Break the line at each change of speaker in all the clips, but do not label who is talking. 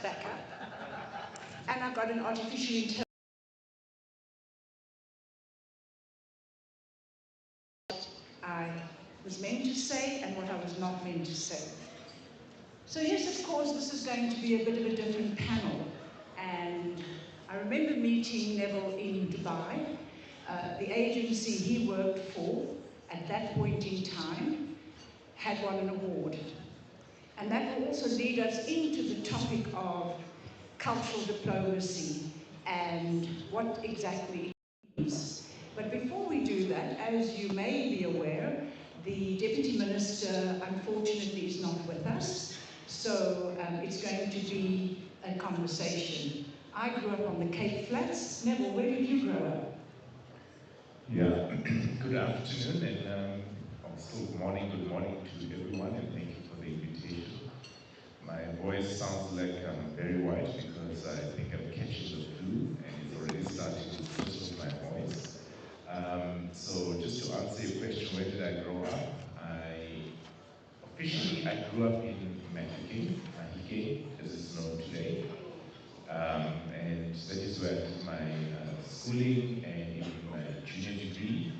back up. And I've got an artificial intelligence. I was meant to say and what I was not meant to say. So yes, of course, this is going to be a bit of a different panel. And I remember meeting Neville in Dubai. The agency he worked for at that point in time had won an award. And that will also lead us into the topic of cultural diplomacy and what exactly it is. But before we do that, as you may be aware, the Deputy Minister unfortunately is not with us, so it's going to be a conversation. I grew up on the Cape Flats. Neville, where did you grow up?
Yeah, good afternoon and also good morning to everyone, and thank you for the invitation. My voice sounds like I'm very white because I think I'm catching the flu and it's already starting to lose my voice. So just to answer your question, where did I grow up? Officially I grew up in Mahike, as it's known today. And that is where I did my schooling and even my junior degree.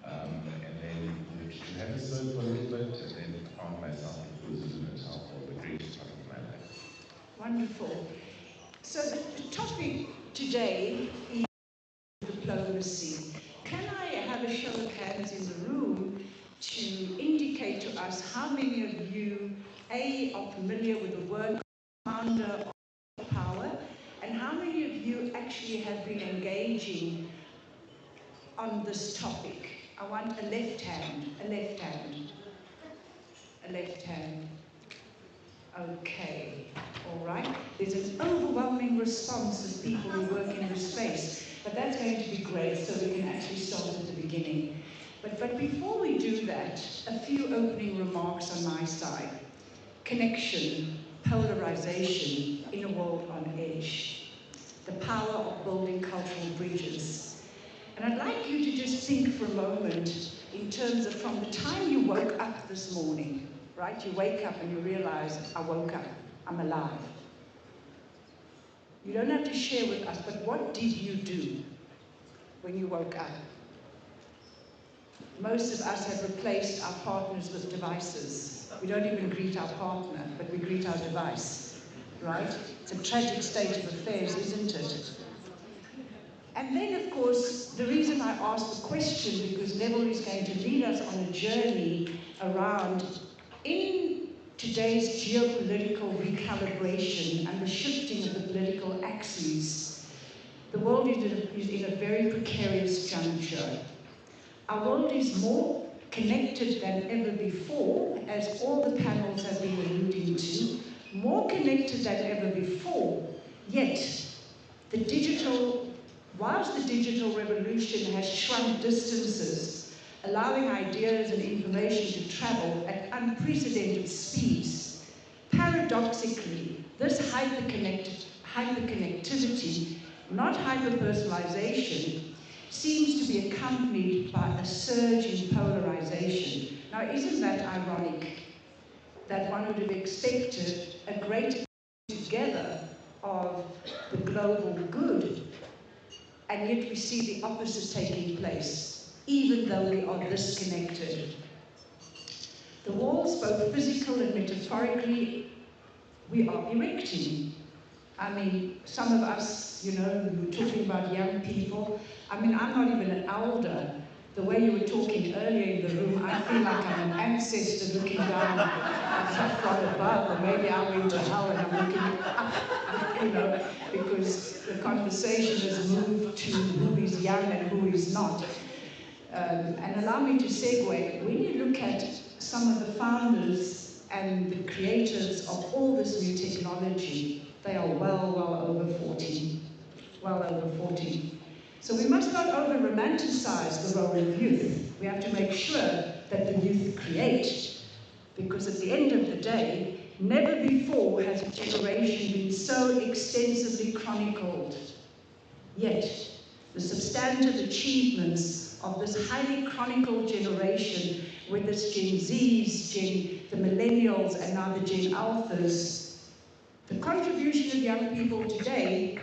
And then moved to Johannesburg for a little bit, and then found myself in KwaZulu-Natal for the greatest part of my life.
Wonderful. So the topic today is diplomacy. Can I have a show of hands in the room to indicate to us how many of you, A, are familiar with the word founder of power, and how many of you actually have been engaging on this topic? I want a left hand, a left hand, a left hand. Okay, all right. There's an overwhelming response of people who work in this space, but that's going to be great, so we can actually start at the beginning. But before we do that, a few opening remarks on my side. Connection, polarization in a world on edge. The power of building cultural bridges. And I'd like you to just think for a moment in terms of from the time you woke up this morning, right? You wake up and you realize, I woke up, I'm alive. You don't have to share with us, but what did you do when you woke up? Most of us have replaced our partners with devices. We don't even greet our partner, but we greet our device, right? It's a tragic state of affairs, isn't it? And then, of course, the reason I asked the question, because Neville is going to lead us on a journey around, in today's geopolitical recalibration and the shifting of the political axes, the world is in a very precarious juncture. Our world is more connected than ever before, as all the panels have been alluding to, more connected than ever before, yet whilst the digital revolution has shrunk distances, allowing ideas and information to travel at unprecedented speeds, paradoxically, this hyperconnectivity, not hyperpersonalization, seems to be accompanied by a surge in polarization. Now, isn't that ironic that one would have expected a great together of the global good, and yet we see the opposite taking place, even though we are disconnected. The walls, both physical and metaphorically, we are erecting. I mean, some of us, you know, we were talking about young people. I mean, I'm not even an elder. The way you were talking earlier in the room, I feel like I'm an ancestor looking down from above, or maybe I went to hell and I'm looking up, you know, because the conversation has moved to who is young and who is not. And allow me to segue, when you look at some of the founders and the creators of all this new technology, they are well over 40. Well over 40. So we must not over-romanticize the role of youth. We have to make sure that the youth create, because at the end of the day, never before has a generation been so extensively chronicled. Yet, the substantive achievements of this highly chronicled generation, whether it's Gen Zs, the millennials, and now the Gen Alphas, The contribution of young people today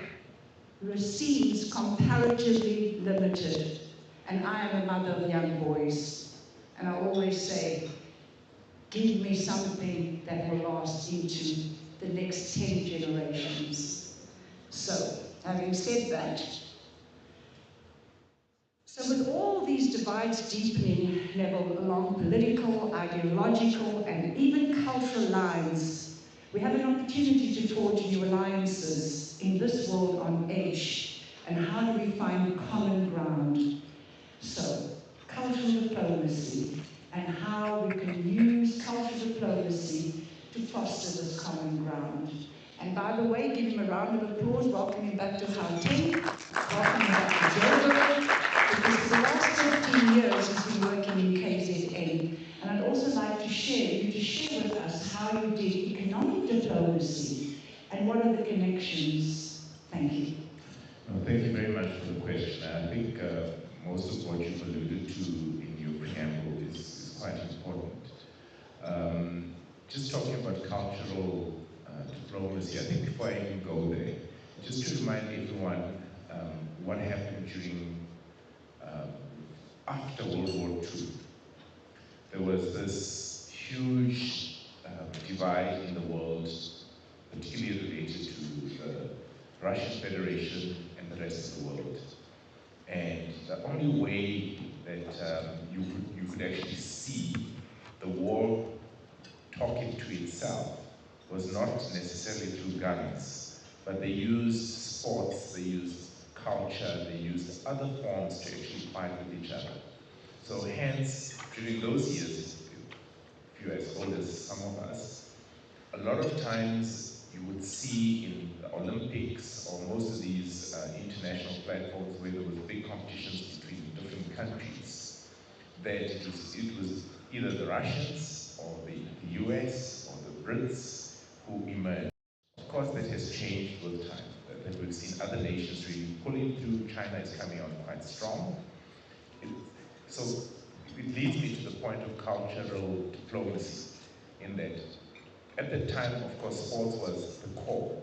seems comparatively limited. And I am a mother of young boys, and I always say, give me something that will last into the next 10 generations. So, having said that, so with all these divides deepening level along political, ideological, and even cultural lines, we have an opportunity to forge new alliances in this world on edge. And how do we find common ground? So, cultural diplomacy, and how we can use cultural diplomacy to foster this common ground. And by the way, give him a round of applause, welcome him back to Gauteng, welcome him back to Joburg, because for the last 15 years he's been working in KZN. And I'd also like to share with us how you did economic diplomacy and what are the connections. Thank you.
No, thank you very much for the question. I think most of what you've alluded to in your preamble is quite important. Just talking about cultural diplomacy, I think before I even go there, just to remind everyone what happened during, after World War II. There was this huge divide in the world, particularly related to the Russian Federation and the rest of the world. And the only way that you could actually see the war talking to itself was not necessarily through guns, but they used sports, they used culture, they used other forms to actually fight with each other. So hence, during those years, if you're as old as some of us, a lot of times you would see in the Olympics or most of these international platforms where there was big competitions between different countries, that it was either the Russians or the US or the Brits who emerged. Of course, that has changed with time. That we've seen other nations really pulling through. China is coming on quite strong. So it leads me to the point of cultural diplomacy, in that at the time, of course, sports was the core.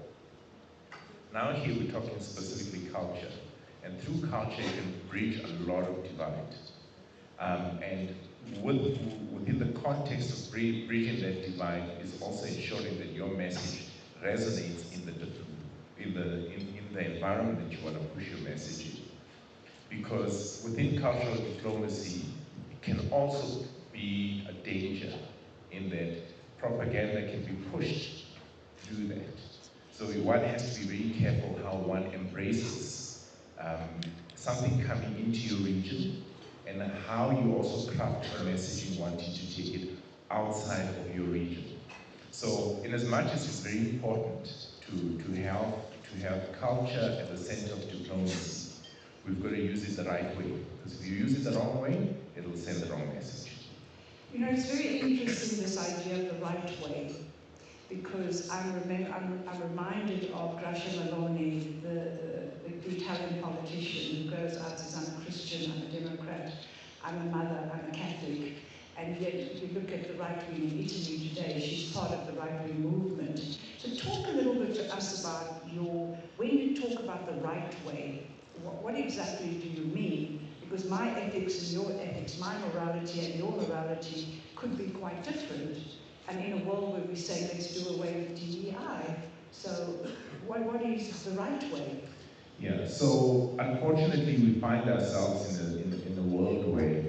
Now here we're talking specifically culture. And through culture, you can bridge a lot of divide. And within the context of bridging that divide is also ensuring that your message resonates in the environment that you want to push your message in. Because within cultural diplomacy, it can also be a danger in that propaganda can be pushed to do that. So one has to be very careful how one embraces something coming into your region, and how you also craft a message wanting to take it outside of your region. So in as much as it's very important to have culture at the center of diplomacy, we've got to use it the right way. Because if you use it the wrong way, it'll send the wrong message.
You know, it's very interesting, this idea of the right way, because I'm reminded of Gracia Maloney, the Italian politician who goes out and says, I'm a Christian, I'm a Democrat, I'm a mother, I'm a Catholic. And yet, if you look at the right wing in Italy today, she's part of the right wing movement. So talk a little bit to us about when you talk about the right way, what exactly do you mean? Because my ethics and your ethics, my morality and your morality could be quite different. And in a world where we say, let's do away with DEI, so what is the right way?
Yeah, so unfortunately we find ourselves in a world where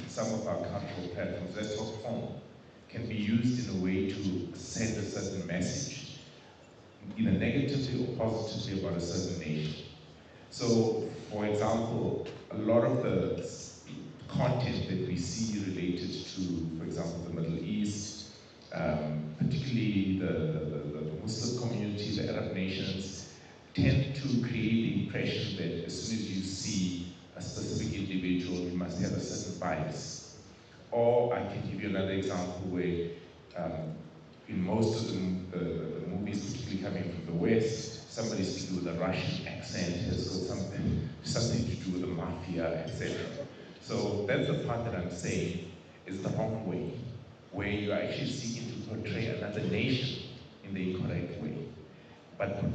some of our cultural platforms, let's talk phone, can be used in a way to send a certain message, either negatively or positively about a certain nation. So, for example, a lot of the content that we see related to, for example, the Middle East, particularly the Muslim community, the Arab nations, tend to create the impression that as soon as you see a specific individual, you must have a certain bias. Or I can give you another example where in most of the movies, particularly coming from the West, somebody speaking with a Russian accent has got something to do with the mafia, etc. So that's the part that I'm saying is the wrong way, where you're actually seeking to portray another nation in the incorrect way.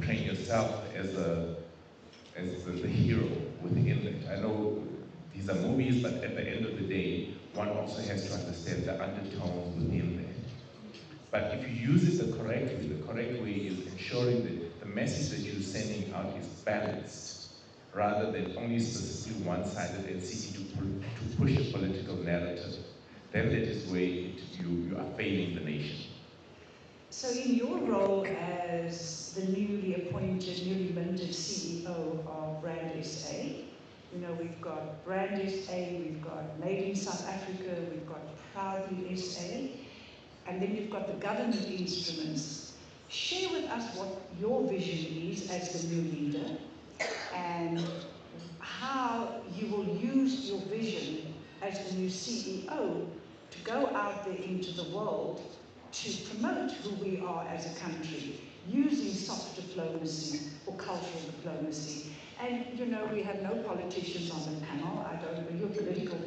portraying yourself as the hero within it. I know these are movies, but at the end of the day, one also has to understand the undertones within that. But if you use it the correct way is ensuring that the message that you're sending out is balanced, rather than only specifically one-sided and seeking to push a political narrative. Then that is where you are failing the nation.
So in your role as the newly appointed, newly minted CEO of Brand SA, you know, we've got Brand SA, we've got Made in South Africa, we've got Proudly SA, and then you've got the government instruments. Share with us what your vision is as the new leader and how you will use your vision as the new CEO to go out there into the world to promote who we are as a country, using soft diplomacy or cultural diplomacy. And, you know, we have no politicians on the panel. I don't know, you're political,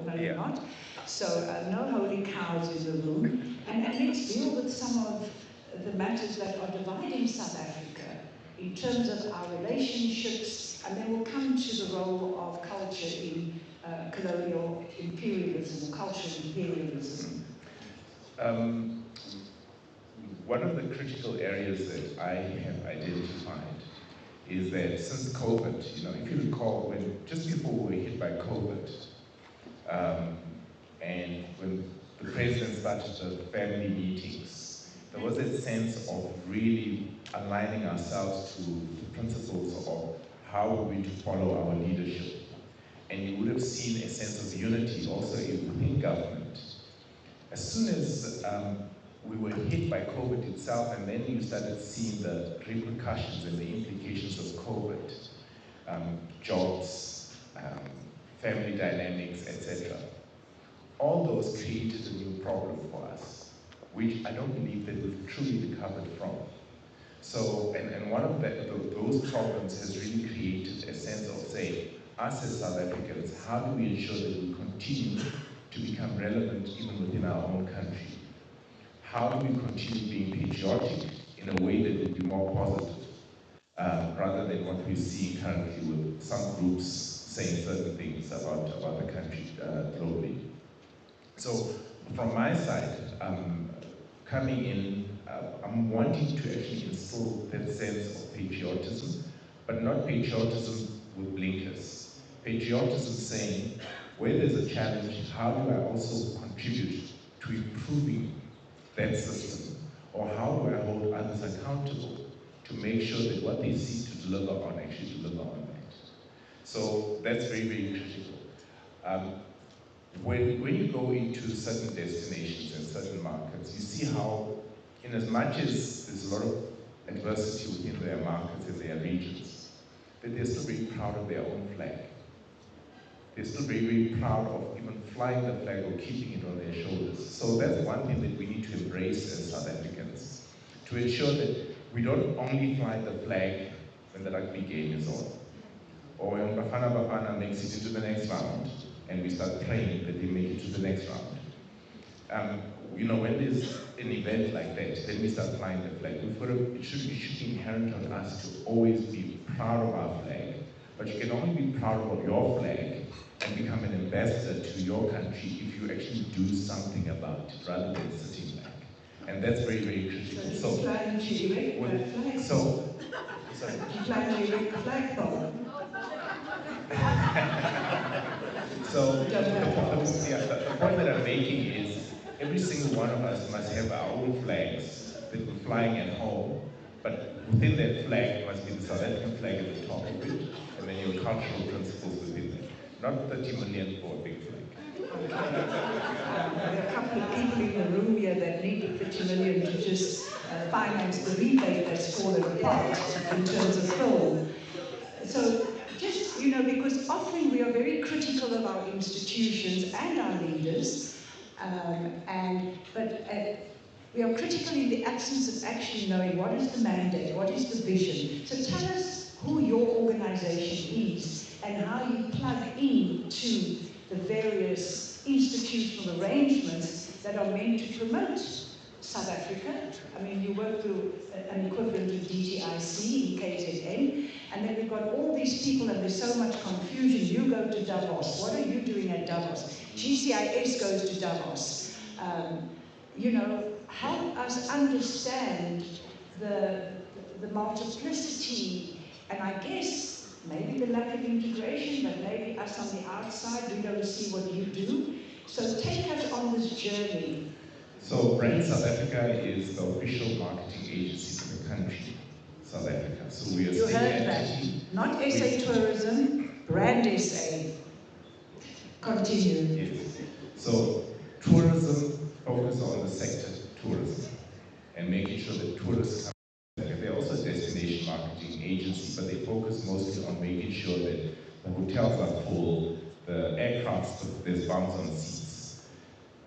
no, you're not. So no holy cows in the room. And let's deal with some of the matters that are dividing South Africa in terms of our relationships, and then we'll come to the role of culture in colonial imperialism or cultural imperialism.
One of the critical areas that I have identified is that since COVID, you know, if you recall, just before we were hit by COVID, and when the president started the family meetings, there was a sense of really aligning ourselves to the principles of how are we to follow our leadership. And you would have seen a sense of unity also within government. As soon as we were hit by COVID itself, and then you started seeing the repercussions and the implications of COVID, jobs, family dynamics, etc. All those created a new problem for us, which I don't believe that we've truly recovered from. So, and one of those problems has really created a sense of saying, us as South Africans, how do we ensure that we continue to become relevant even within our own country? How do we continue being patriotic in a way that will be more positive, rather than what we're seeing currently with some groups saying certain things about the country globally. So from my side, coming in, I'm wanting to actually instill that sense of patriotism, but not patriotism with blinkers. Patriotism saying, where there's a challenge, how do I also contribute to improving that system? Or how do I hold others accountable to make sure that what they seek to deliver on actually deliver on that? So that's very, very critical. When you go into certain destinations and certain markets, you see how, in as much as there's a lot of adversity within their markets and their regions, that they're still very proud of their own flag. They're still very, very proud of even flying the flag or keeping it on their shoulders. So that's one thing that we need to embrace as South Africans, to ensure that we don't only fly the flag when the rugby game is on, or when Bafana Bafana makes it into the next round, and we start praying that they make it to the next round. You know, when there's an event like that, then we start flying the flag. It should be inherent on us to always be proud of our flag, but you can only be proud of your flag and become an ambassador to your country if you actually do something about it, rather than sitting back. And that's very, very critical.
So, flag to erect flag. So, flag to erect flag pole.
So the point that I'm making is every single one of us must have our own flags that we're flying at home, but within that flag must be the South African flag at the top of it, and then your cultural principles within it. Not 30 million for a big flag.
Okay. There are a couple of people in the room here that need the 50 million to just finance the rebate that's fallen apart in terms of film. So just, you know, because often we are very critical of our institutions and our leaders, but we are critical in the absence of actually knowing what is the mandate, what is the vision. So tell us who your organization is and how you plug into the various institutional arrangements that are meant to promote South Africa. I mean, you work through an equivalent of DTIC you've got all these people and there's so much confusion. You go to Davos. What are you doing at Davos? GCIS goes to Davos. You know, help us understand the multiplicity, and I guess maybe the lack of integration, but maybe us on the outside, we don't see what you do. So take us on this journey.
So Brand South Africa is the official marketing agency for the country, South Africa. So we are
you heard that. Not SA Tourism, Brand SA. Continue.
Yes. So tourism focuses on the sector tourism and making sure that tourists come. They're also a destination marketing agency, but they focus mostly on making sure that the hotels are full, the aircrafts, there's bums on seats.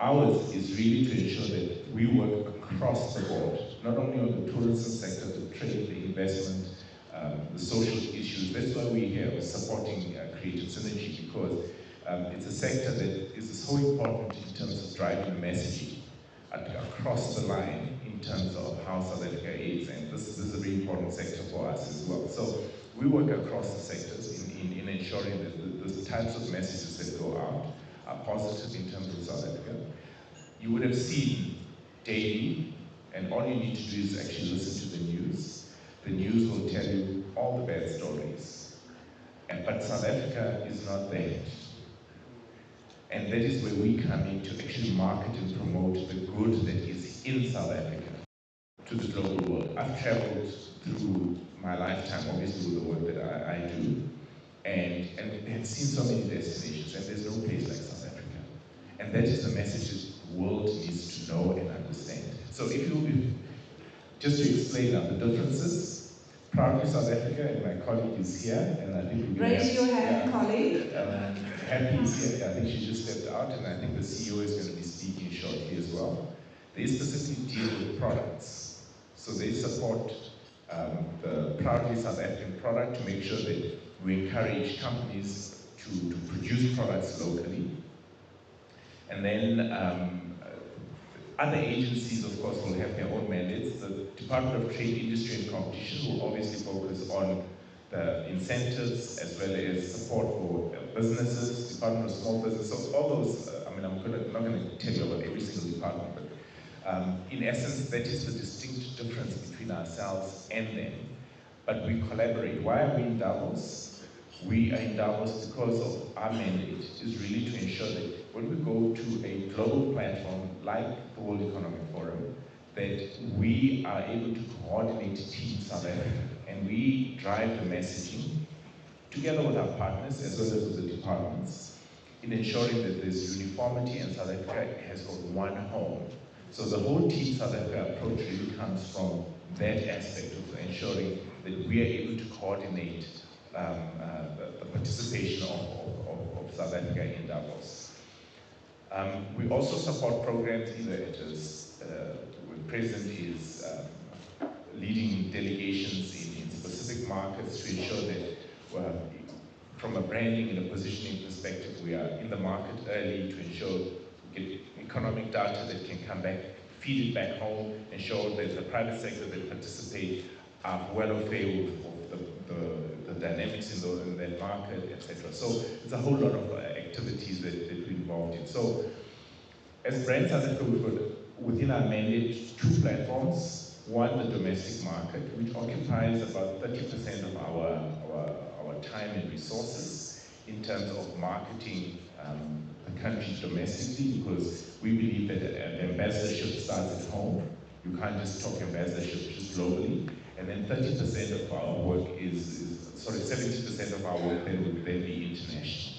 Ours is really to ensure that we work across the board, not only on the tourism sector, the trade, the investment, the social issues. That's why we're here, we're supporting Creative Cnergy, because it's a sector that is so important in terms of driving the messaging across the line in terms of how South Africa is, and this is a very important sector for us as well. So we work across the sectors in ensuring that the types of messages that go out are positive in terms of South Africa. You would have seen daily, and all you need to do is actually listen to the news. The news will tell you all the bad stories. But South Africa is not there. And that is where we come in to actually market and promote the good that is in South Africa to the global world. I've traveled through my lifetime, obviously with the work that I do, and have seen so many destinations, and there's no place like South Africa. And that is the message that the world needs to know and understand. So if you will be, just to explain now the differences, Proudly South Africa, and my colleague is here, and I think we can
raise your hand, colleague.
Happy is here. I think she just stepped out, and I think the CEO is going to be speaking shortly as well. They specifically deal with products, so they support the Proudly South African product to make sure that we encourage companies to produce products locally, and then other agencies, of course, will have their own mandates. The Department of Trade, Industry and Competition will obviously focus on the incentives as well as support for businesses, Department of Small Business, so all those, I'm not going to tell you about every single department, but in essence, that is the distinct difference between ourselves and them. But we collaborate. Why are we in Davos? We are in Davos because of our mandate is really to ensure that when we go to a global platform like the World Economic Forum, that we are able to coordinate Team South Africa, and we drive the messaging together with our partners as well as with the departments in ensuring that there's uniformity, and South Africa has got one home. So the whole Team South Africa approach really comes from that aspect of ensuring that we are able to coordinate the participation of South Africa in Davos. We also support programs either where the President is leading delegations in specific markets to ensure that from a branding and a positioning perspective, we are in the market early to ensure we get economic data that can come back, feed it back home, ensure that the private sector that participate are well aware of the dynamics in that market, etc. So it's a whole lot of activities that we're involved in. So as Brand South Africa, we've got within our mandate 2 platforms. One, the domestic market, which occupies about 30% of our time and resources in terms of marketing the country domestically, because we believe that the ambassadorship starts at home. You can't just talk ambassadorship just globally. And then 30% of our work 70% of our work then would then be international.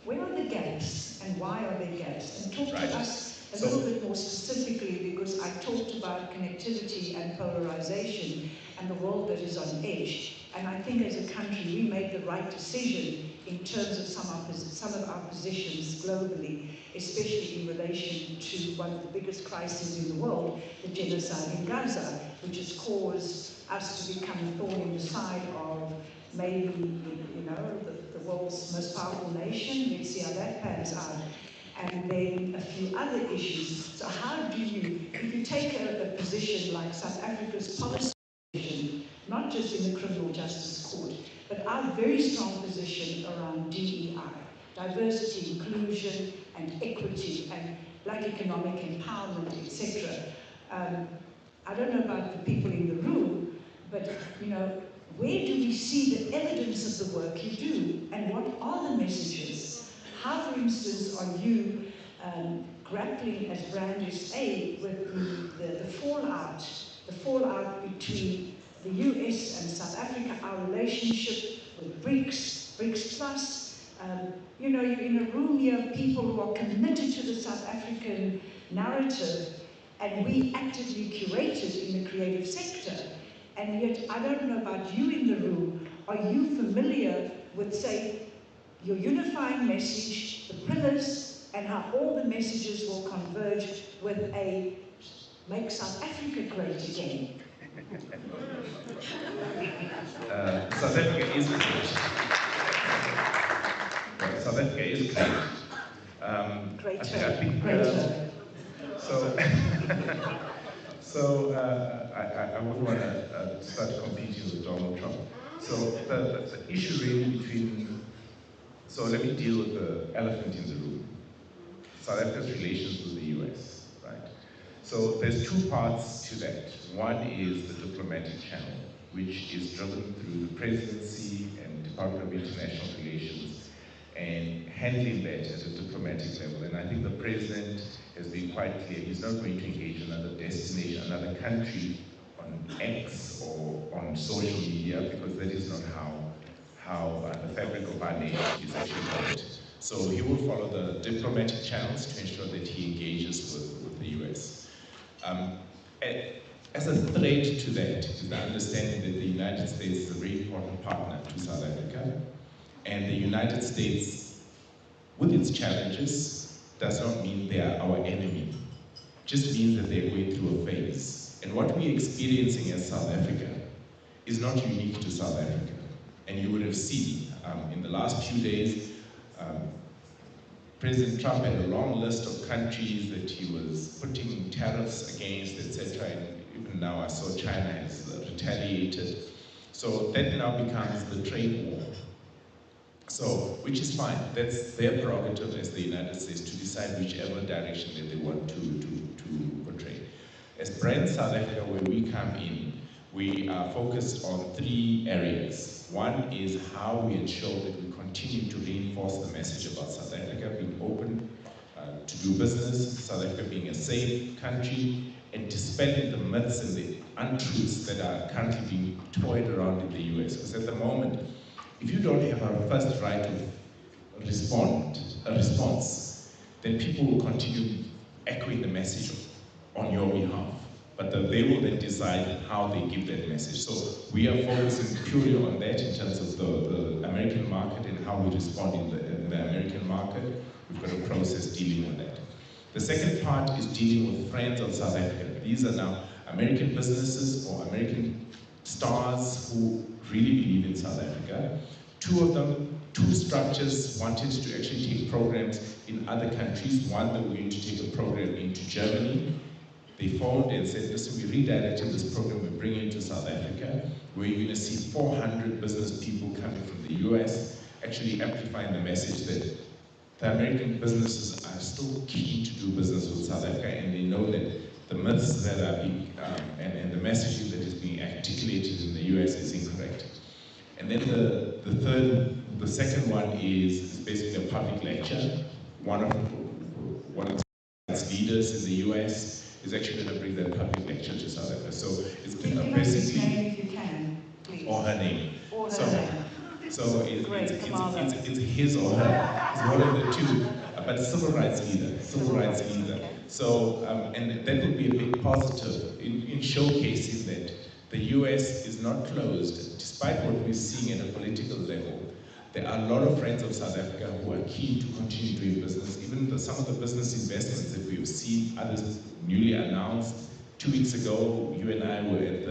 Where are the gaps and why are there gaps? And talk to us a little bit more specifically, because I talked about connectivity and polarization and the world that is on edge. And I think as a country we made the right decision in terms of some of our positions globally, especially in relation to one of the biggest crises in the world, the genocide in Gaza, which has caused us to become a thorn in the side of maybe, the world's most powerful nation. Let's see how that pans out. And then a few other issues. So how do you, if you take a position like South Africa's policy position, not just in the criminal justice court, but our very strong position around DEI, diversity, inclusion, and equity, and black economic empowerment, etc. I don't know about the people in the room, but you know, where do we see the evidence of the work you do, and what are the messages? How, for instance, are you grappling as Brand SA with the fallout between the US and South Africa, our relationship with BRICS Plus? You know, you're in a room here of people who are committed to the South African narrative, and we actively curate it in the creative sector. And yet, I don't know about you in the room, are you familiar with, say, your unifying message, the pillars, and how all the messages will converge with a Make South Africa Great Again?
South Africa is great. South Africa is great.
Greater.
I wouldn't want to start competing with Donald Trump. So the issue really between, so let me deal with the elephant in the room. South Africa's relations with the US, right? So there's two parts to that. One is the diplomatic channel, which is driven through the presidency and Department of International Relations, and handling that at a diplomatic level. And I think the president has been quite clear. He's not going to engage another destination, another country on X or on social media, because that is not how the fabric of our nation is actually built. So he will follow the diplomatic channels to ensure that he engages with the US. As a threat to that is the understanding that the United States is a very important partner to South Africa, and the United States, with its challenges, does not mean they are our enemy. It just means that they're going through a phase. And what we're experiencing as South Africa is not unique to South Africa. And you would have seen in the last few days, President Trump had a long list of countries that he was putting tariffs against, etc. And even now I saw China has retaliated. So that now becomes the trade war. So, which is fine. That's their prerogative as the United States to decide whichever direction that they want to portray. As Brand South Africa, where we come in, we are focused on three areas. One is how we ensure that we continue to reinforce the message about South Africa being open to do business, South Africa being a safe country, and dispelling the myths and the untruths that are currently being toyed around in the US. Because at the moment, if you don't have a first right to response, then people will continue echoing the message on your behalf. But they will then decide how they give that message. So we are focusing purely on that in terms of the American market and how we respond in the American market. We've got a process dealing with that. The second part is dealing with friends of South Africa. These are now American businesses or American stars who really believe in South Africa. Two structures wanted to actually take programs in other countries. One, they were going to take a program into Germany. They phoned and said, listen, we redirected this program, we're bringing it to South Africa, where you're going to see 400 business people coming from the US, actually amplifying the message that the American businesses are still keen to do business with South Africa, and they know that the myths that are being, and the messaging that is being articulated in the US is incorrect. And then the second one is basically a public lecture. One of its leaders in the US is actually going to bring that public lecture to South Africa. So it's basically,
his name if you can, please.
Or her name.
Or her name.
So it's his or her. It's one of the two. But civil rights leader. So and that would be a big positive in showcasing that the US is not closed, despite what we're seeing at a political level. There are a lot of friends of South Africa who are keen to continue doing business. Even some of the business investments that we've seen, others newly announced. 2 weeks ago, you and I were at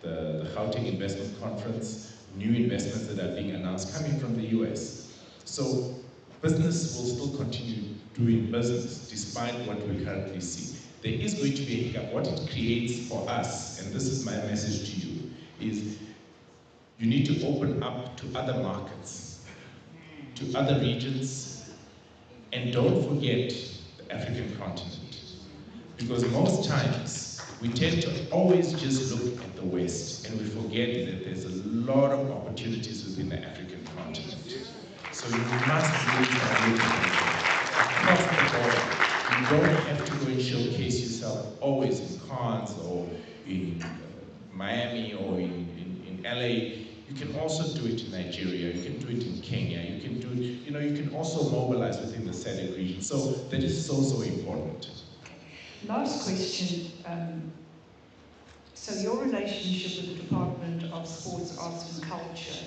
the Gauteng Investment Conference. New investments that are being announced coming from the US. So business will still continue doing business despite what we currently see. There is going to be a hiccup. What it creates for us, and this is my message to you, is You need to open up to other markets, to other regions, and don't forget the African continent. Because most times, we tend to always just look at the West, and we forget that there's a lot of opportunities within the African continent. So you must really try look across the border. You don't have to go and showcase yourself always in Cannes or in Miami or in LA. You can also do it in Nigeria, you can do it in Kenya, you can do it, you can also mobilize within the SADC region. So that is so important.
Last question. So your relationship with the Department of Sports, Arts and Culture,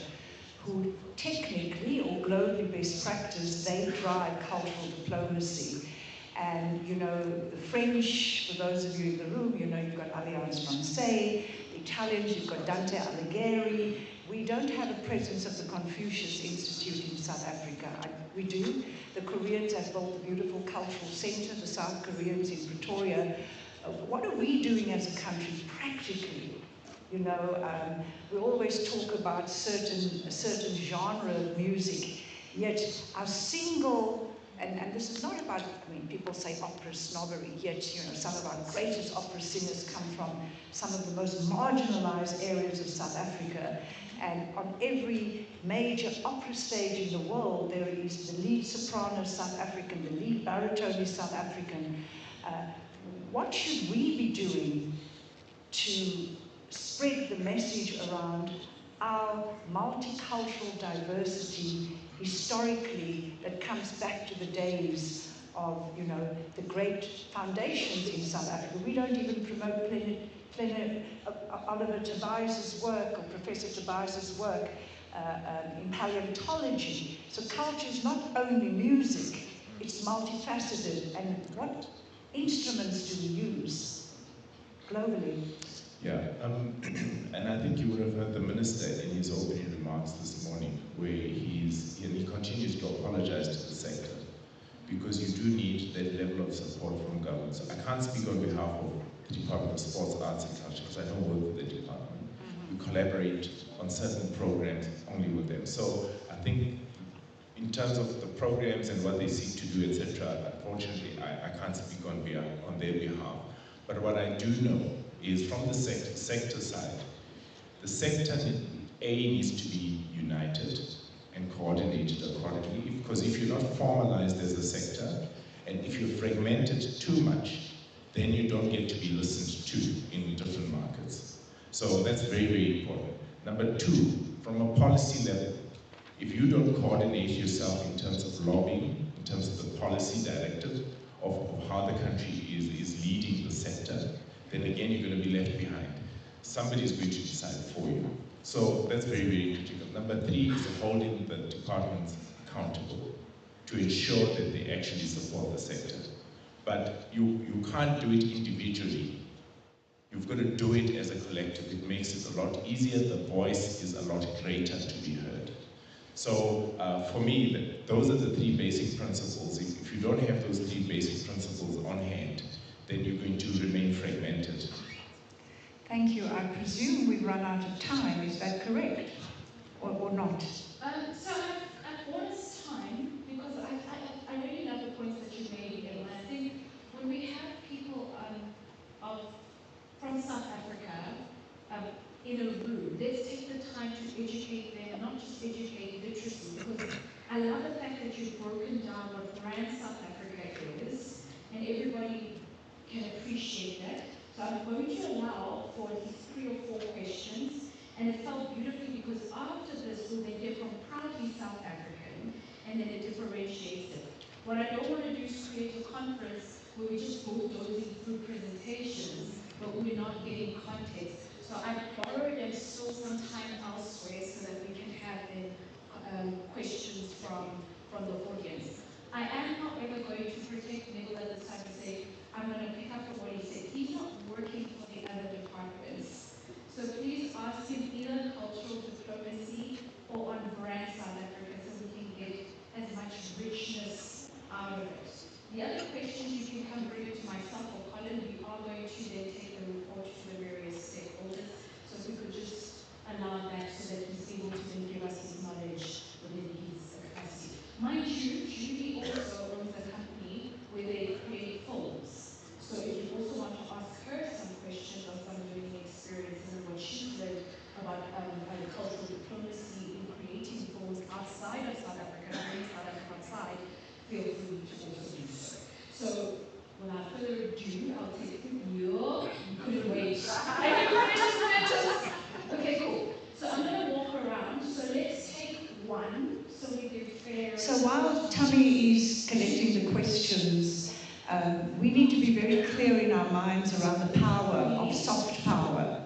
who technically or globally best practice, they drive cultural diplomacy. And the French, for those of you in the room, you've got Alliance Francaise, the Italians, you've got Dante Alighieri. We don't have a presence of the Confucius Institute in South Africa. We do. The Koreans have built a beautiful cultural center, the South Koreans in Pretoria. What are we doing as a country practically? We always talk about a certain genre of music, yet our single, and this is not about, people say opera snobbery, yet, some of our greatest opera singers come from some of the most marginalized areas of South Africa. And on every major opera stage in the world, there is the lead soprano South African, the lead baritone is South African. What should we be doing to spread the message around our multicultural diversity historically that comes back to the days of, the great foundations in South Africa? We don't even promote Oliver Tobias's work or Professor Tobias's work in paleontology. So culture is not only music, it's multifaceted. And what instruments do we use globally?
Yeah, and I think you would have heard the minister in his opening remarks this morning, where he continues to apologize to the sector, because you do need that level of support from government. So I can't speak on behalf of the Department of Sports, Arts and Culture, because I don't work with the department. We collaborate on certain programs only with them. So I think in terms of the programs and what they seek to do, etc., unfortunately, I can't speak on their behalf. But what I do know is from the sector side, the sector needs to be united and coordinated accordingly, because if you're not formalized as a sector, and if you're fragmented too much, then you don't get to be listened to in different markets. So that's very important. Number two, from a policy level, if you don't coordinate yourself in terms of lobbying, in terms of the policy directive of how the country is leading the sector, then again you're going to be left behind. Somebody is going to decide for you. So that's very critical. Number three is holding the departments accountable to ensure that they actually support the sector. But you can't do it individually. You've got to do it as a collective. It makes it a lot easier. The voice is a lot greater to be heard. So for me, those are the three basic principles. If you don't have those three basic principles on hand, then you're going to remain fragmented.
Thank you. I presume we've run out of time. Is that correct? Or not?
So I've almost time, because I really love the points that you made, and I think when we have people from South Africa in a room, let's take the time to educate them, not just educate literacy, because I love the fact that you've broken down what brand South Africa is, and everybody can appreciate that. So I'm going to allow for at least 3 or 4 questions, and it felt beautifully because after this we'll then hear from proudly South African, and then it differentiates it. What I don't want to do is create a conference where we're just bulldozing through presentations, but we're not getting context. So I've borrowed and stole some time elsewhere so that we can have then questions from the audience. I am, however, going to protect Neville at this time and say, I'm going to pick up on what he said. He's not working for the other departments. So please ask him either cultural diplomacy or on brand South Africa, so we can get as much richness out of it. The other questions you can come bring it to myself or Colin. We are going to then take the report to the various stakeholders. So if we could just allow that
So while Tammy is collecting the questions, we need to be very clear in our minds around the power of soft power,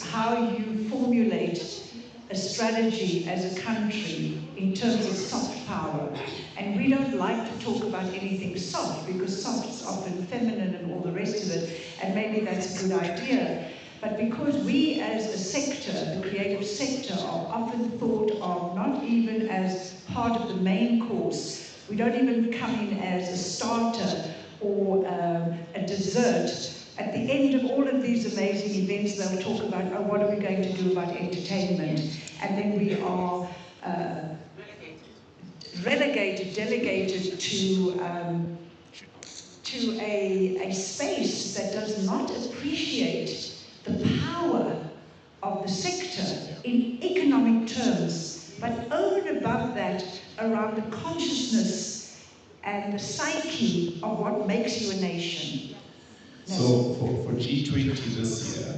how you formulate a strategy as a country in terms of soft power. And we don't like to talk about anything soft because soft is often feminine and all the rest of it, and maybe that's a good idea. But because we as a sector, the creative sector, are often thought of not even as part of the main course, we don't even come in as a starter or a dessert. At the end of all of these amazing events, they'll talk about, oh, what are we going to do about entertainment? And then we are delegated to a space that does not appreciate the power of the sector in economic terms, but over and above that, around the consciousness and the psyche of what makes you a nation.
So for G20 this year,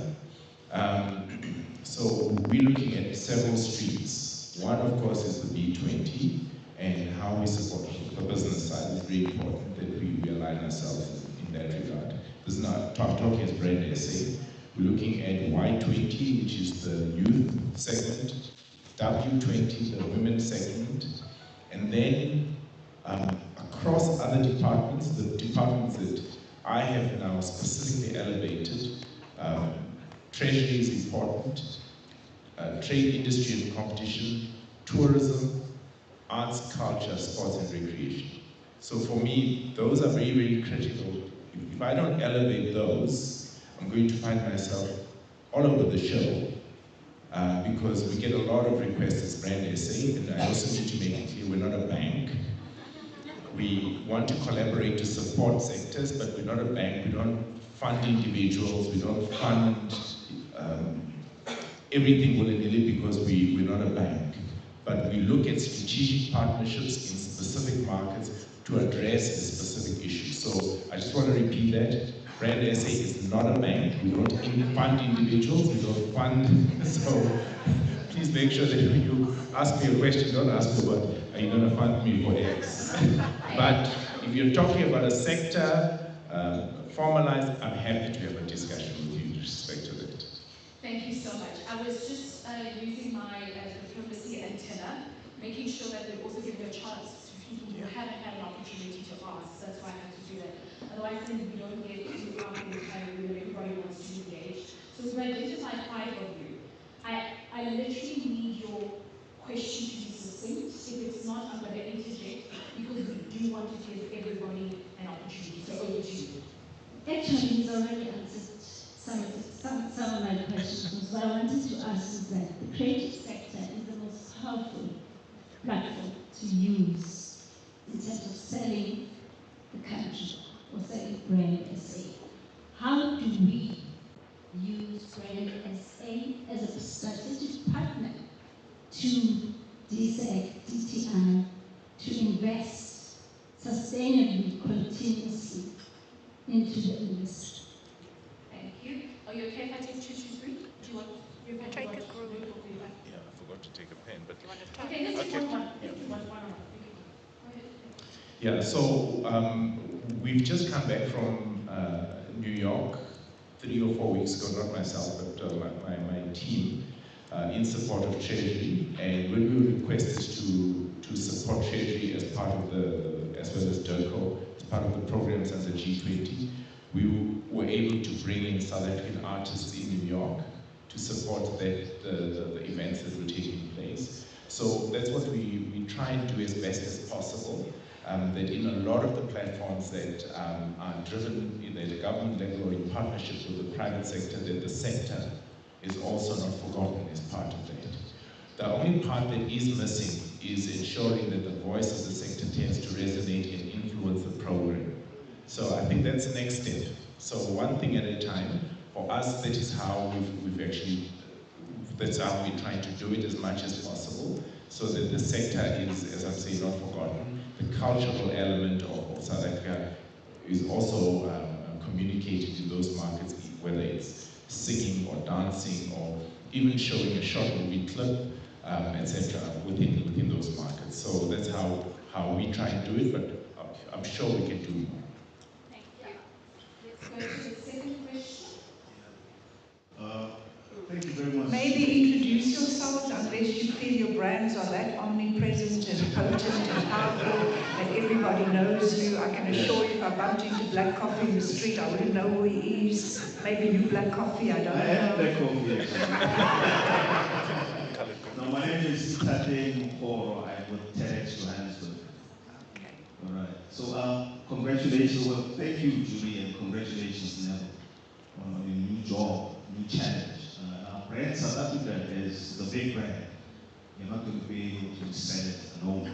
so we're looking at several streams. One, of course, is the B20 and how we support the business side. It's very important that we align ourselves in that regard. This is not talking as brand SA. We're looking at Y20, which is the youth segment, W20, the women's segment, and then across other departments, the departments that I have now specifically elevated. Treasury is important, trade, industry and competition, tourism, arts, culture, sports and recreation. So for me, those are very, very critical. If I don't elevate those, I'm going to find myself all over the show because we get a lot of requests as brand SA, and I also need to make it clear we're not a bank. We want to collaborate to support sectors, but we're not a bank. We don't fund individuals. We don't fund everything willy-nilly because we're not a bank. But we look at strategic partnerships in specific markets to address a specific issue. So I just want to repeat that. Brand SA is not a bank. We don't fund individuals. We don't fund. So please make sure that when you ask me a question, don't ask me what are you going to fund me for X. But if you're talking about a sector, formalized, I'm happy to have a discussion with you with respect to that.
Thank you so much. I was just using my diplomacy antenna, making sure that we also give you a chance to people who haven't had an opportunity to ask. That's why I had to do that. Otherwise, then we don't get to out in the time when everybody wants to engage. So we've identified 5 of you. I literally need your question to be succinct. If it's not, I'm going to interject because we do want to give everybody an opportunity. So over to you.
Actually, he's already answered some of my questions. What I wanted to ask is that the creative sector is the most powerful platform to use in terms of selling the country or selling brand SA. How do we use brand SA as a strategic partner to DSEC, DTI, to invest sustainably, continuously into the industry?
Thank you. Are you okay if I take 2, 2, 3? Do you want your pen?
Take a group.
Yeah, I forgot to take a pen, but
Okay, let's take one.
yeah. So we've just come back from New York 3 or 4 weeks ago. Not myself, but my team in support of Cnergy. And when we were requested to support Cnergy as part of as well as DIRCO, as part of the programs under G20, we were able to bring in South African artists in New York to support the events that were taking place. So that's what we try and do as best as possible, that in a lot of the platforms that are driven either at the government level or in partnership with the private sector, that the sector is also not forgotten as part of that. The only part that is missing is ensuring that the voice of the sector tends to resonate and influence the program. So I think that's the next step. So one thing at a time. For us, that is how that's how we're trying to do it as much as possible, so that the sector is, as I'm saying, not forgotten. The cultural element of South Africa is also communicated in those markets, whether it's singing or dancing or even showing a short movie clip. etc. within those markets. So that's how we try and do it, but I'm sure we can do more.
Thank you. Let's go to the second question.
Thank you very much.
Maybe introduce yourselves unless you feel your brands are that omnipresent and potent and powerful that everybody knows you. I can assure you if I bumped into Black Coffee in the street, I wouldn't know who he is. Maybe you Black Coffee, I don't know.
I am Black Coffee. No, my name is Tate Mokoro. I'm with TEDx Johannesburg. All right. So congratulations. Well, thank you, Julie, and congratulations, Neville, on your new job, new challenge. Our brand South Africa is the big brand. You're not going to be able to sell it alone.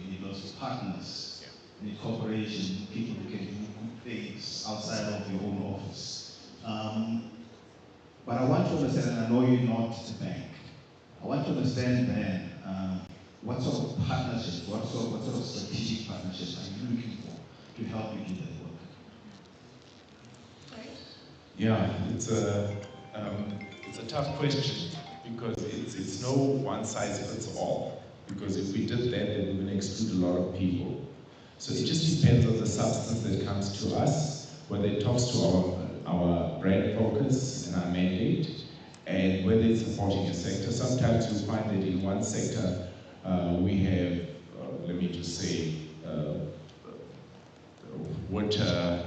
You need lots of partners, you need cooperation, people who can do good things outside of your own office. But I want to understand, and I know you're not the bank, I want to understand then what sort of partnerships, what sort of strategic partnerships are you looking for to help you do that work?
Yeah, it's a tough question because it's no one size fits all. Because if we did that, then we're going to exclude a lot of people. So it just depends on the substance that comes to us, whether it talks to our brand focus and our mandate, and whether it's supporting a sector. Sometimes you find that in one sector we have, let me just say, water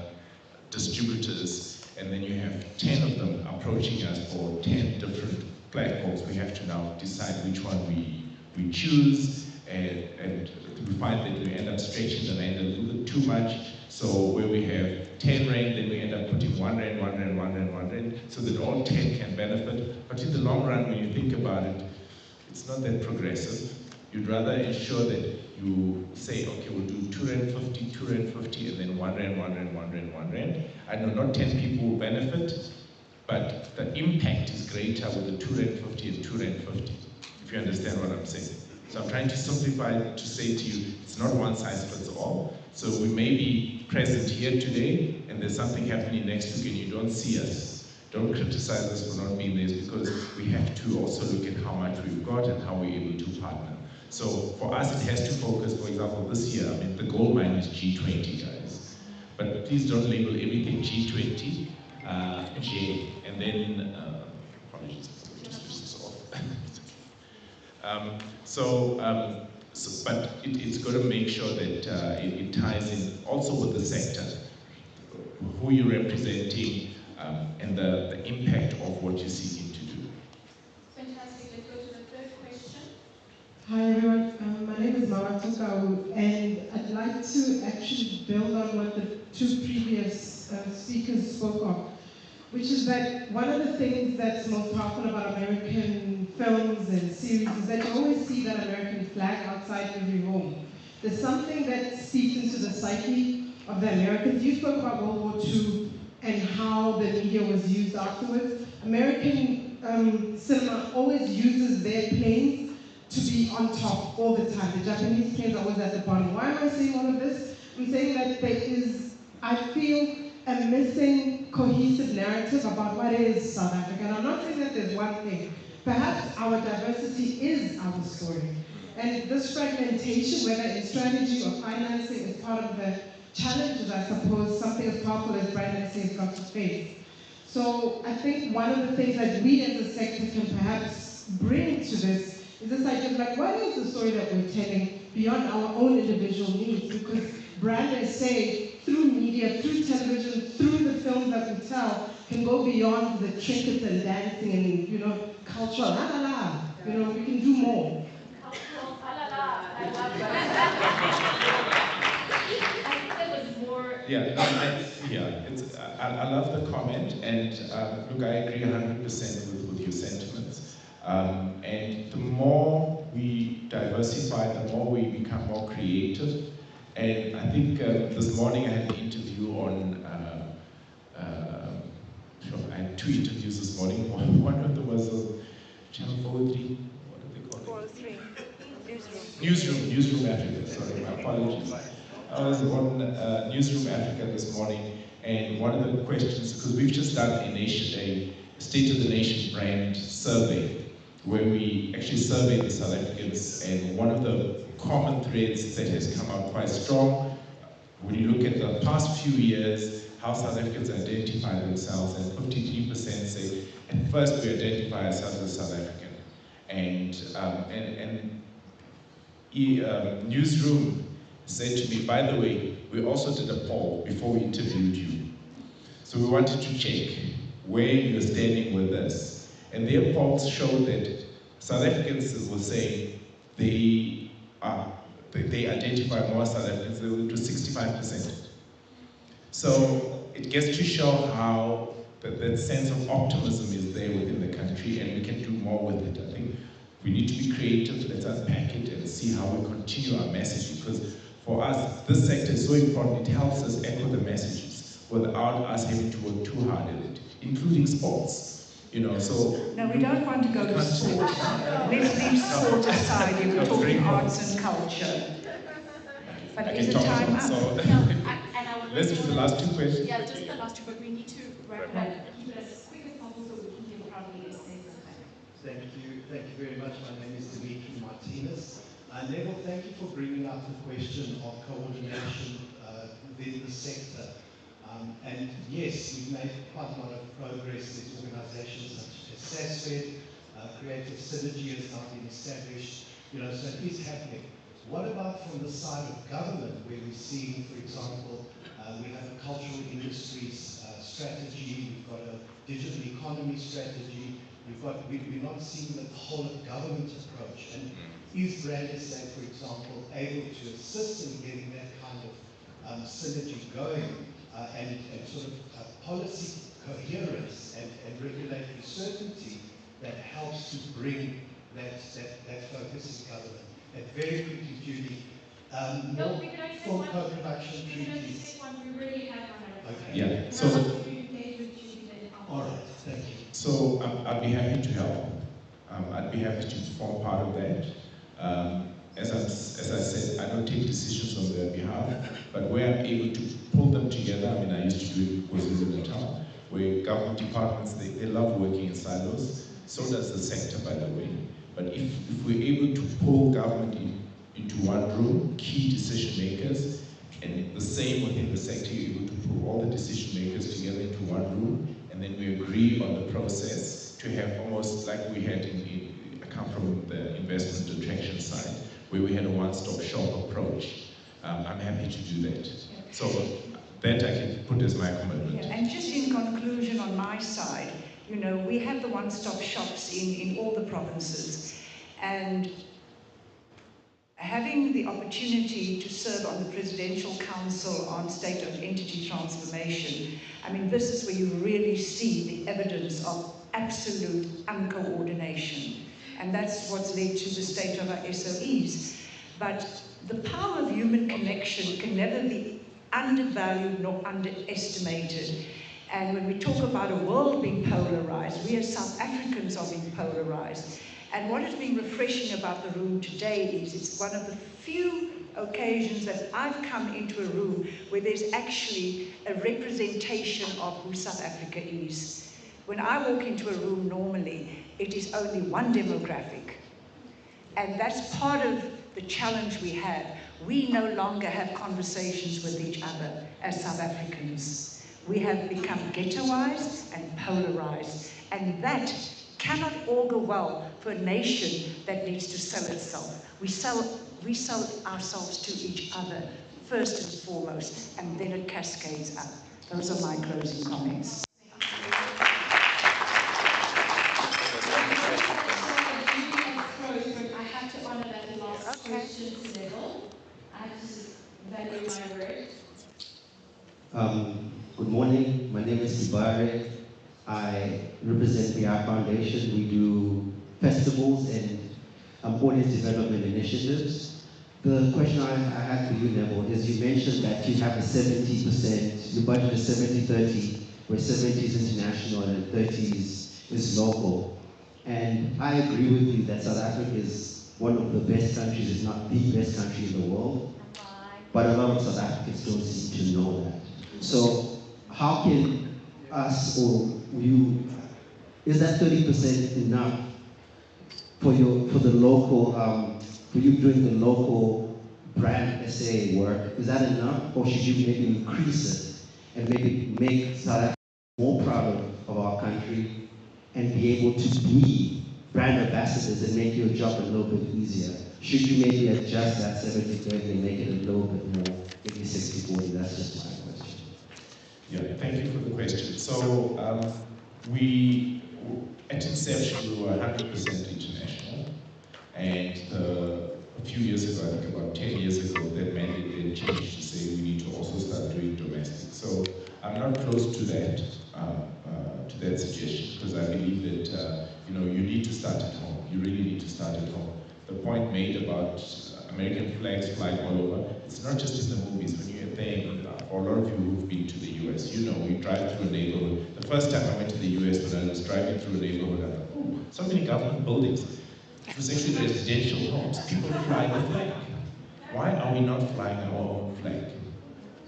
distributors, and then you have 10 of them approaching us for 10 different platforms. We have to now decide which one we choose, and we find that we end up stretching the rand a little bit too much. So where we have 10 rand, then we end up putting 1 rand, 1 rand, 1 rand, 1 rand, so that all 10 can benefit. But in the long run, when you think about it, it's not that progressive. You'd rather ensure that you say, okay, we'll do 2 rand 50, 2 rand 50, and then 1 rand, 1 rand, 1 rand, 1 rand. I know not 10 people will benefit, but the impact is greater with the 2 rand 50 and 2 rand 50, if you understand what I'm saying. So I'm trying to simplify to say to you, it's not one size fits all. So we may be present here today, and there's something happening next week and you don't see us. Don't criticize us for not being there, because we have to also look at how much we've got and how we're able to partner. So for us, it has to focus, for example, this year, I mean, the gold mine is G20, guys. But please don't label everything G20, J, and then, apologies, just switch this off. But it's got to make sure that it ties in also with the sector, who you're representing, and the impact of what you're seeking to do.
Fantastic. Let's go to the third question.
Hi everyone, my name is Mara Tukau, and I'd like to actually build on what the two previous speakers spoke of, which is that one of the things that's most powerful about American films and series is that you always see that American flag outside every home. There's something that seeps into the psyche of the Americans. You spoke about World War II and how the media was used afterwards. American cinema always uses their planes to be on top all the time. The Japanese planes are always at the bottom. Why am I saying all of this? I'm saying that there is, I feel, a missing cohesive narrative about what is South Africa. And I'm not saying that there's one thing. Perhaps our diversity is our story. And this fragmentation, whether in strategy or financing, is part of the challenges, I suppose, something as powerful as brand has got to face. So I think one of the things that we as a sector can perhaps bring to this is this idea of like, what is the story that we're telling beyond our own individual needs? Because branders say, through media, through television, through the films that we tell, can go beyond the trinkets and dancing and, you know, cultural, la la la. You know, we can do more.
Cultural, la la la. I love that. I think there was more.
Yeah, I love the comment, and look, I agree 100% with your sentiments. And the more we diversify, the more we become more creative. And I think this morning I had an interview on, I had 2 interviews this morning. One of them was on Channel 403, what did they call it? 403, Newsroom Africa, sorry, my apologies. I was on Newsroom Africa this morning, and one of the questions, because we've just done a State of the Nation brand survey, where we actually surveyed the South Africans, and one of the common threads that has come out quite strong, when you look at the past few years, how South Africans identify themselves, and 53% say, at first we identify ourselves as South African. Newsroom said to me, by the way, we also did a poll before we interviewed you. So we wanted to check where you're standing with this. And their polls showed that South Africans will say they identify more South Africans, they will do 65%. So it gets to show how that sense of optimism is there within the country, and we can do more with it. I think we need to be creative, let's unpack it and see how we continue our message, because for us, this sector is so important. It helps us echo the messages without us having to work too hard at it, including sports. You know, so...
No, we don't want to go to sport. Let's leave sport aside if we're talking arts and culture. But is it time up?
So let's do the last two questions.
Yeah, just the last two, but we need to wrap up. Keep it as quick as possible so we can give probably essays and time.
Thank you very much. My name is Dimitri Martinez. Neville, thank you for bringing up the question of coordination within the sector. And yes, we've made quite a lot of progress. There's organizations such as SASFED, Creative Cnergy has now been established, so it is happening. What about from the side of government, where we're seeing, for example, we have a cultural industries strategy, we've got a digital economy strategy, we're not seeing the whole of government approach. And is Brand SA, for example, able to assist in getting that kind of synergy going and sort of policy coherence and regulatory certainty that helps to bring that focus in government? And very quickly, Judy, more from co-production treaties.
We really have one.
Okay.
Yeah. So,
all right. Thank you.
So I'd be happy to help. I'd be happy to form part of that. As I said, I don't take decisions on their behalf, but where I'm able to pull them together, I mean, I used to do it with Natal, where government departments, they love working in silos. So does the sector, by the way. But if we're able to pull government into one room, key decision makers, and the same within the sector, you're able to pull all the decision makers together into one room, and then we agree on the process to have almost like we had I come from the investment attraction side, where we had a one-stop shop approach. I'm happy to do that. So that I can put as my commitment.
Yeah, and just in conclusion on my side, we have the one-stop shops in all the provinces, and having the opportunity to serve on the Presidential Council on State of Entity Transformation, I mean, this is where you really see the evidence of absolute uncoordination, and that's what's led to the state of our SOEs. But the power of human connection can never be undervalued nor underestimated. And when we talk about a world being polarized, we as South Africans are being polarized. And what has been refreshing about the room today is it's one of the few occasions that I've come into a room where there's actually a representation of who South Africa is. When I walk into a room normally, it is only one demographic. And that's part of the challenge we have. We no longer have conversations with each other as South Africans. We have become ghettoized and polarized, and that cannot augur well for a nation that needs to sell itself. We sell ourselves to each other, first and foremost, and then it cascades up. Those are my closing comments.
I have to honor that last question to Neville. I have to value my word.
Good morning, my name is Sibare. I represent the Art Foundation. We do festivals and audience development initiatives. The question I had for you, Neville, is you mentioned that you have a 70%, your budget is 70-30, where 70 is international and 30 is local. And I agree with you that South Africa is one of the best countries, if not the best country in the world. But a lot of South Africans don't seem to know that. So how can us or you, is that 30% enough for the local, for you doing the local brand SA work, is that enough, or should you maybe increase it and maybe make South Africa more proud of our country and be able to be brand ambassadors and make your job a little bit easier? Should you maybe adjust that 70-30 and make it a little bit more, maybe 60-40? That's just my question.
Yeah, thank you for the question. So we, at inception, we were 100% international, and a few years ago, I think about 10 years ago, that mandate then changed to say we need to also start doing domestic. So I'm not close to that suggestion, because I believe that you need to start at home. You really need to start at home. The point made about American flags flying all over, it's not just in the movies. When you're there, for a lot of you who've been to the US, you drive through a neighborhood. The first time I went to the US, when I was driving through a neighborhood, I thought, oh, so many government buildings. It was actually residential homes. People fly the flag. Why are we not flying our own flag?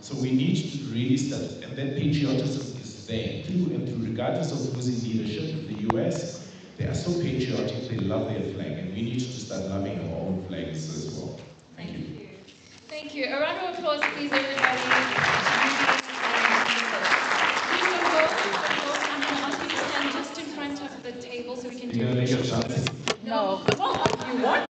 So we need to really start, and that patriotism is there through and through, regardless of who's in leadership. The US, they are so patriotic, they love their flag, and we need to start loving our own flags as well. Thank you.
Thank you. A round of applause, please, everybody. Please don't go. I'm going to ask you to stand just in front of the table so we can do it.
No.
Well, you want